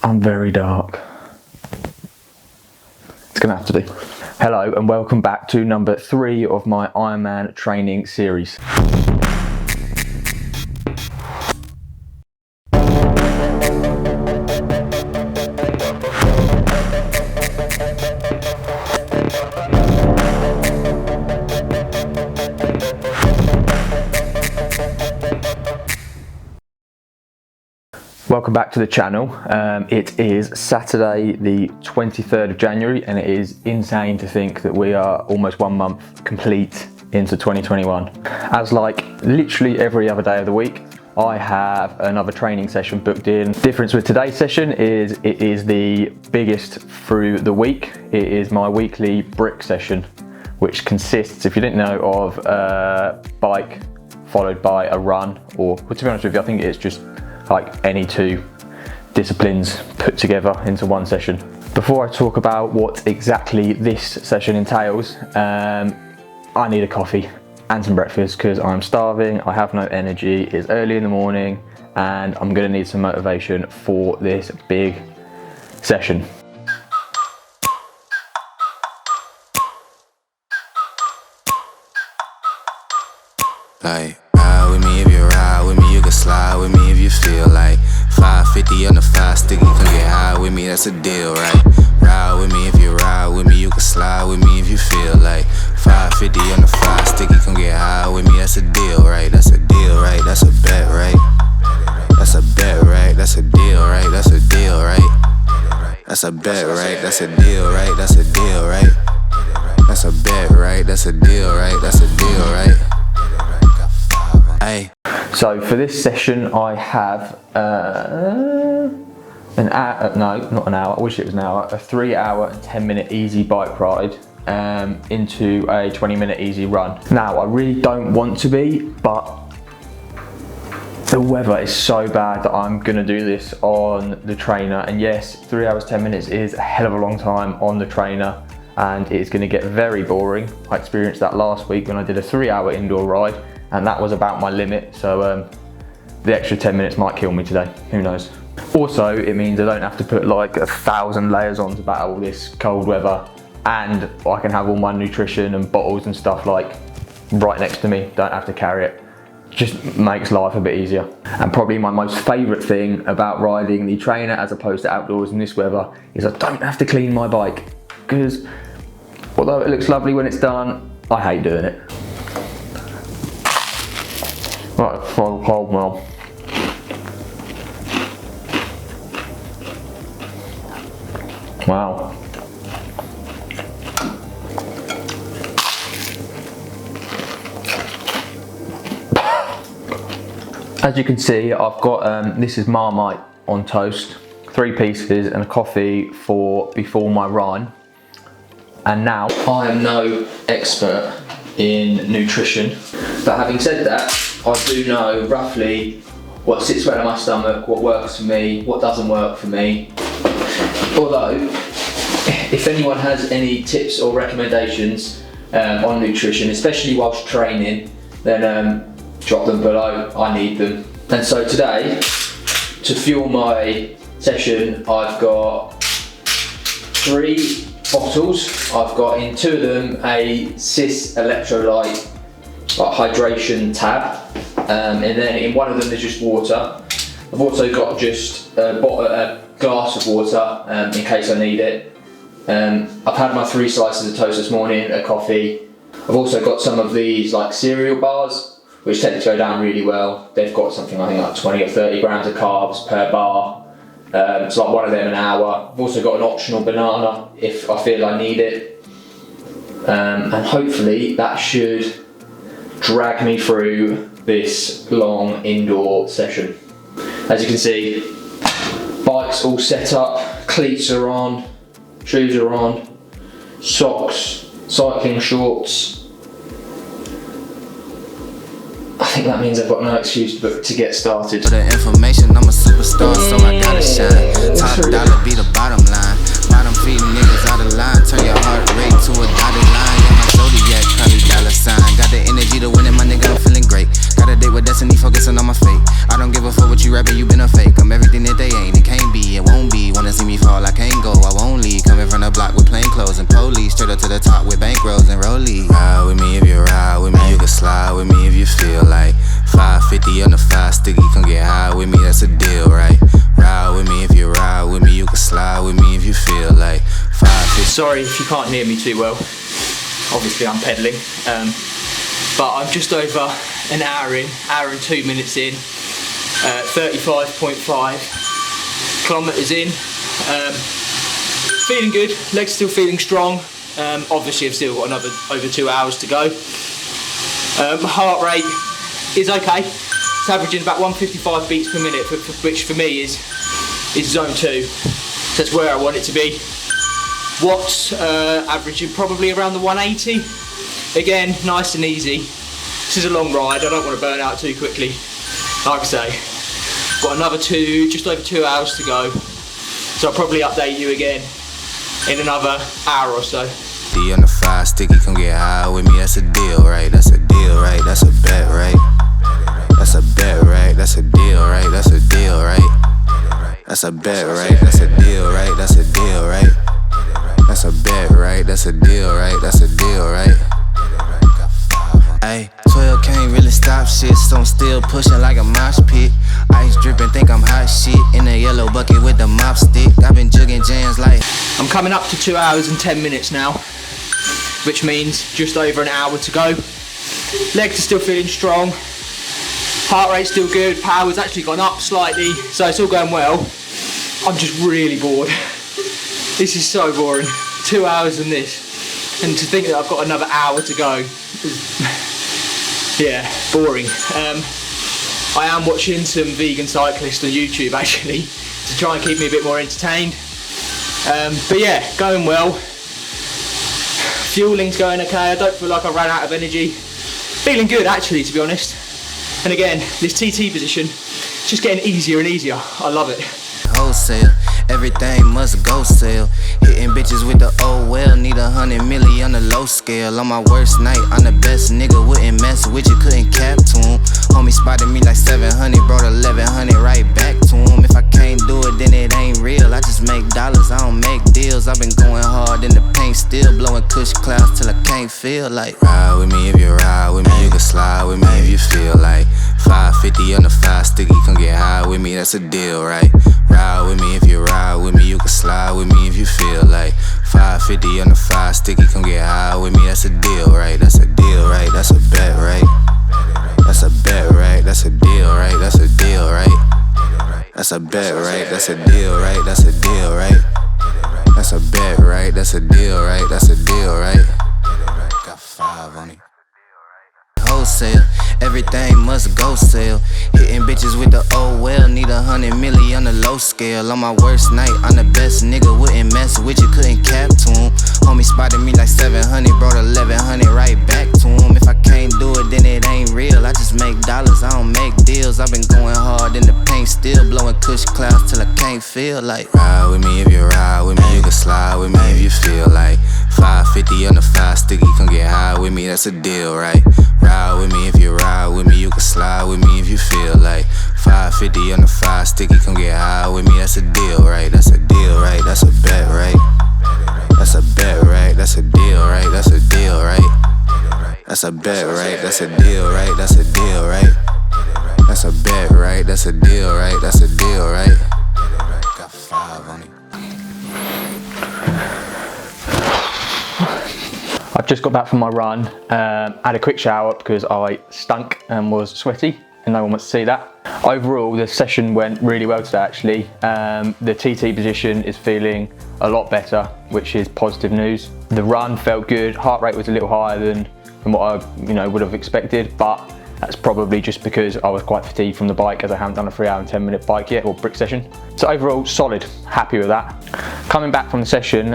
I'm very dark. It's gonna have to be. Hello and welcome back to number 3 of my Ironman training series. Welcome back to the channel. It is Saturday the 23rd of January and it is insane to think that we are almost 1 month complete into 2021. As like literally every other day of the week, I have another training session booked in. Difference with today's session is it is the biggest through the week. It is my weekly brick session, which consists, if you didn't know, of a bike followed by a run, or well, to be honest with you, I think it's just like any 2 disciplines put together into one session. Before I talk about what exactly this session entails, I need a coffee and some breakfast because I'm starving, I have no energy, it's early in the morning and I'm gonna need some motivation for this big session. Like, ride with me if you ride with me, you can slide with me if you feel like 550 on the 5 sticky, come get high with me, that's a deal, right? Ride with me if you ride with me, you can slide with me if you feel like 550 on the 5 sticky, come get high with me, that's a deal, right? That's a deal, right? That's a bet, right? That's a bet, right? That's a deal, right? That's a deal, right? That's a bet, right? That's a deal, right? That's a deal, right? That's a bet, right? That's a deal, right? That's a deal, right? Hey. So for this session I have an hour, no, not an hour, I wish it was an hour, a 3-hour and 10-minute easy bike ride into a 20-minute easy run. Now I really don't want to be, but the weather is so bad that I'm gonna do this on the trainer, and yes, 3 hours 10 minutes is a hell of a long time on the trainer and it's gonna get very boring. I experienced that last week when I did a 3-hour indoor ride and that was about my limit, so the extra 10 minutes might kill me today, who knows. Also, it means I don't have to put like 1,000 layers on to battle this cold weather, and I can have all my nutrition and bottles and stuff like right next to me, don't have to carry it. Just makes life a bit easier. And probably my most favourite thing about riding the trainer as opposed to outdoors in this weather is I don't have to clean my bike, because although it looks lovely when it's done, I hate doing it. Right, it's so cold now. Wow. As you can see, I've got, this is Marmite on toast, 3 pieces and a coffee for before my run. And now, I am no expert in nutrition, but having said that, I do know roughly what sits well in my stomach, what works for me, what doesn't work for me. Although, if anyone has any tips or recommendations on nutrition, especially whilst training, then drop them below, I need them. And so today, to fuel my session, I've got 3 bottles. I've got in 2 of them a Cis electrolyte hydration tab, and then in one of them there's just water. I've also got just a glass of water in case I need it. I've had my 3 slices of toast this morning, a coffee. I've also got some of these like cereal bars, which tend to go down really well. They've got something I think like 20 or 30 grams of carbs per bar. It's like one of them an hour. I've also got an optional banana if I feel I need it. And hopefully that should drag me through this long indoor session. As you can see, bike's all set up, cleats are on, shoes are on, socks, cycling shorts. I think that means I've got no excuse to get started. For the information, I'm a superstar, so I gotta shine. Top dollar be the bottom line. Bottom feeding niggas out of line. Turn your heart rate to a dotted line. Yeah, my zodiac, curly dollar sign. Got the energy to win it, my nigga, I'm feeling great. Got a date with destiny, focusing on my fate. I don't give a fuck what you rapping, you been a fake. I'm everything that they ain't, it can't be, it won't be. deal, right? Ride with me if you ride with me, you can slide with me if you feel like 550. Sorry if you can't hear me too well. Obviously I'm pedalling, but I'm just over an hour and 2 minutes in, 35.5 kilometres in. Feeling good, legs still feeling strong. Obviously I've still got another over 2 hours to go. Heart rate is okay. It's averaging about 155 beats per minute, which for me is zone 2. So that's where I want it to be. Watts averaging probably around the 180. Again, nice and easy. This is a long ride, I don't want to burn out too quickly. Like I say, got another just over 2 hours to go. So I'll probably update you again in another hour or so. D on the 5 sticky, come get high with me, that's a deal, right? That's a deal, right? That's a bet, right? That's a bet, right? That's a deal, right? That's a deal, right? That's a bet, right? That's a deal, right? That's a deal, right? That's a bet, right? That's a deal, right? That's a deal, right? Ayy, 12 can't really stop shit, so I'm still pushing like a mosh pit. Ice dripping, think I'm hot shit in a yellow bucket with the mop stick. I've been jugging jams like. I'm coming up to 2 hours and 10 minutes now, which means just over an hour to go. Legs are still feeling strong. Heart rate's still good. Power's actually gone up slightly, so it's all going well. I'm just really bored. This is so boring. 2 hours in this, and to think that I've got another hour to go. Yeah, boring. I am watching some vegan cyclists on YouTube actually to try and keep me a bit more entertained. But yeah, going well. Fueling's going okay. I don't feel like I ran out of energy. Feeling good actually, to be honest. And again, this TT position, just getting easier and easier. I love it. Wholesale, everything must go sell. Hitting bitches with the oh well, need 100 milli on the low scale. On my worst night, I'm the best nigga, wouldn't mess with you, couldn't cap to him. Homie spotted me like 700, brought 1100 right back to him. If I can't do it, then it ain't real. I just make dollars, I don't make deals. I've been going hard in the paint, still blowing kush clouds till I can't feel like. Ride with me if you ride with me, you can slide with me if you feel like. 550 on the 5 sticky, come get high with me, that's a deal, right? Ride with me if you ride with me, you can slide with me if you feel like. 550 on the 5 sticky, come get high with me, that's a deal, right? That's a deal, right? That's a bet, right? That's a bet, right? That's a deal, right? That's a deal, right? That's a bet, right? That's a deal, right? That's a deal, right? That's a bet, right? That's a deal, right? That's a deal, right? Got 5 on it. Wholesale, everything must go sell. Hitting bitches with the oh well, need 100 milli on the low scale. On my worst night, I'm the best nigga, wouldn't mess with you, couldn't cap to him. Homie spotted me like 700, brought 1100 right back to him. If I can't do it, then it ain't real. I just make dollars, I don't make deals. I've been going hard in the paint, still blowing kush clouds till I can't feel like. Ride with me if you ride with me, you can slide with me if you feel like. 550 on the 5 sticky, come get high with me, that's a deal, right? Ride with me if you ride with me, you can slide with me if you feel like. 550 on the 5 sticky, come get high with me, that's a deal, right? That's a deal, right? That's a bet, right? That's a bet, right? That's a deal, right? That's a deal, right? That's a bet, right? That's a deal, right? That's a deal, right? That's a bet, right? That's a deal, right? That's a deal, right? Got 5 on it. I've just got back from my run, had a quick shower because I stunk and was sweaty and no one wants to see that. Overall, the session went really well today actually. The TT position is feeling a lot better, which is positive news. The run felt good, heart rate was a little higher than what I would have expected, but that's probably just because I was quite fatigued from the bike as I haven't done a 3 hour and 10 minute bike yet, or brick session. So overall, solid, happy with that. Coming back from the session,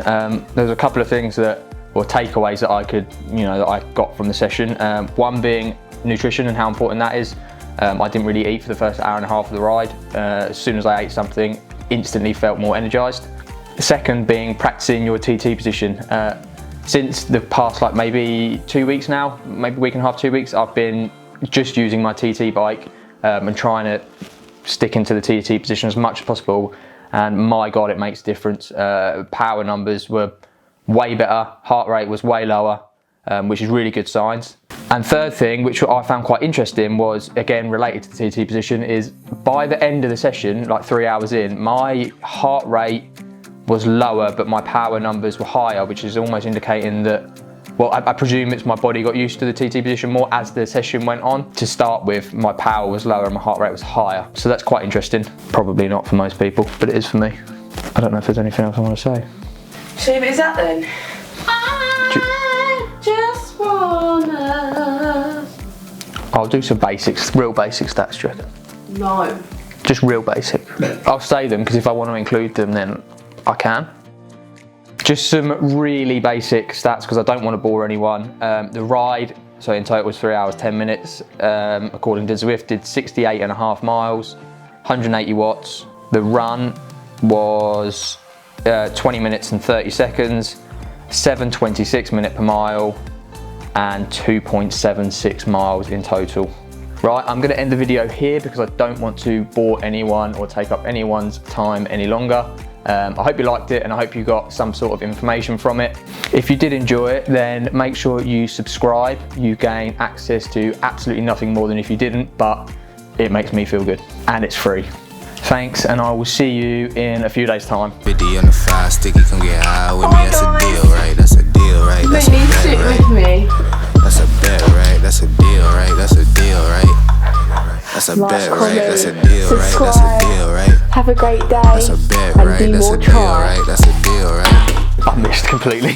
there's a couple of things or takeaways that I could, that I got from the session. One being nutrition and how important that is. I didn't really eat for the first hour and a half of the ride. As soon as I ate something, instantly felt more energized. The second being practicing your TT position. Since the past maybe 2 weeks now, maybe a week and a half, 2 weeks, I've been just using my TT bike and trying to stick into the TT position as much as possible. And my God, it makes a difference. Power numbers were way better, heart rate was way lower, which is really good signs. And third thing, which I found quite interesting, was again related to the TT position, is by the end of the session, like 3 hours in, my heart rate was lower, but my power numbers were higher, which is almost indicating that, well, I presume it's my body got used to the TT position more as the session went on. To start with, my power was lower and my heart rate was higher. So that's quite interesting. Probably not for most people, but it is for me. I don't know if there's anything else I want to say. Should we leave it as that then? I just wanna... I'll do some basics, real basic stats, do you reckon? No. Just real basic. I'll say them because if I want to include them, then I can. Just some really basic stats because I don't want to bore anyone. The ride, so in total was 3 hours, 10 minutes. According to Zwift, did 68.5 miles, 180 watts. The run was 20 minutes and 30 seconds, 7:26 minute per mile, and 2.76 miles in total. Right, I'm going to end the video here because I don't want to bore anyone or take up anyone's time any longer. I hope you liked it and I hope you got some sort of information from it. If you did enjoy it, then make sure you subscribe. You gain access to absolutely nothing more than if you didn't, but it makes me feel good and it's free. Thanks, and I will see you in a few days' time. 50 on the 5 sticky, come get high with me. That's a deal, right? That's a deal, right? That's a You bet, sit right? with me. That's a bet, right? That's a deal, right? That's a deal, right? That's a Like, bet, right? comment, That's a deal, right? That's a subscribe. deal, right? Have a great day. That's a bet, and right? do That's a more deal, try. right? That's a deal, right? I missed completely.